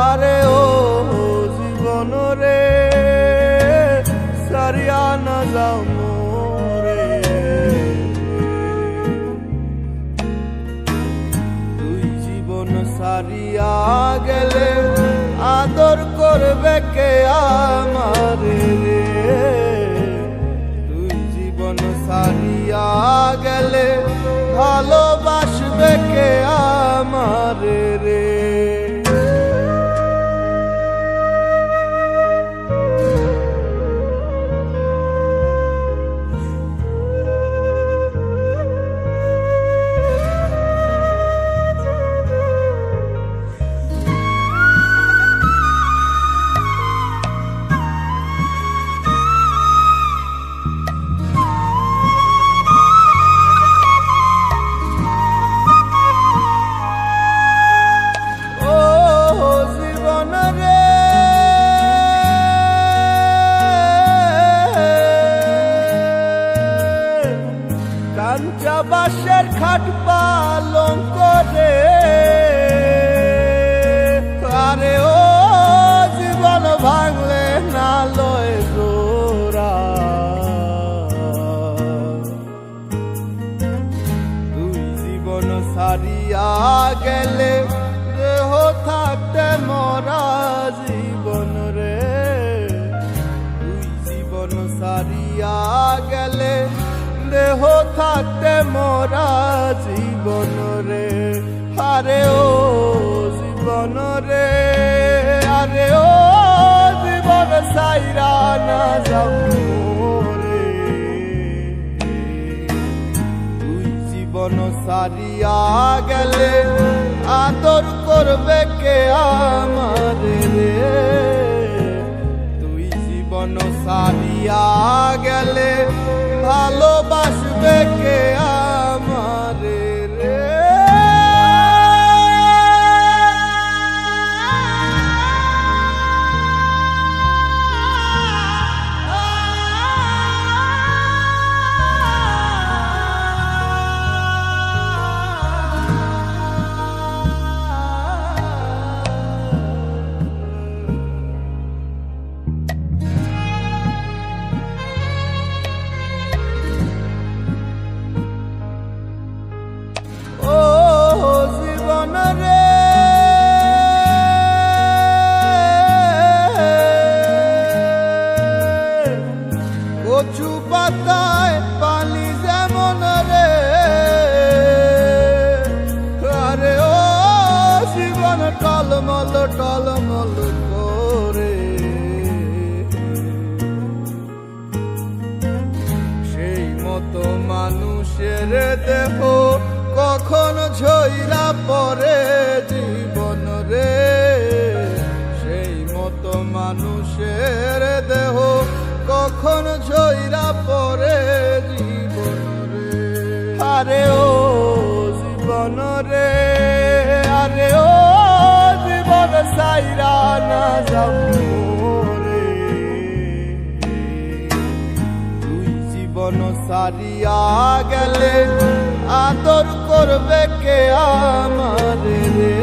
আরে ও জীবন রে সারিয়া না যাও মোরে, তুই জীবন সারিয়া গেলে আদর করবে কে আমারে রে, তুই জীবন সারিয়া গেলে ভালোবাসবে কে আমারে রে। কাঞ্চা বাঁশের খাট পালঙ্ক রে, আরে ও জীবন ভাঙলে না লয় জোড়া, তুই জীবন সারিয়া গেলে দেহ থাকতে মরা জীবন রে, তুই জীবন সারিয়া গেলে দেহ থাকতে মরা জীবন রে। আরে ও জীবন রে, আরে ও জীবন সাইরা না যাও রে, তুই জীবন সারিয়া গেলে আদর করবে কে আমারে রে, তুই জীবন সারিয়া গেলে ভালোবাসবে কে আমারে রে। কচু পাতায় পানি যেমন রে, আরে ও জীবন টলমল টলমল করে, সেই মতো মানুষের দেহ কখন ঝইরা পড়ে জীবন রে, সেই মতো মানুষের দেহ কখন ঝইরা পড়ে জীবন রে। আরে ও জীবন রে, আরে ও জীবন সাইরা না যাও রে, তুই জীবন সারিয়া গেলে আদর করবে কে আমারে রে।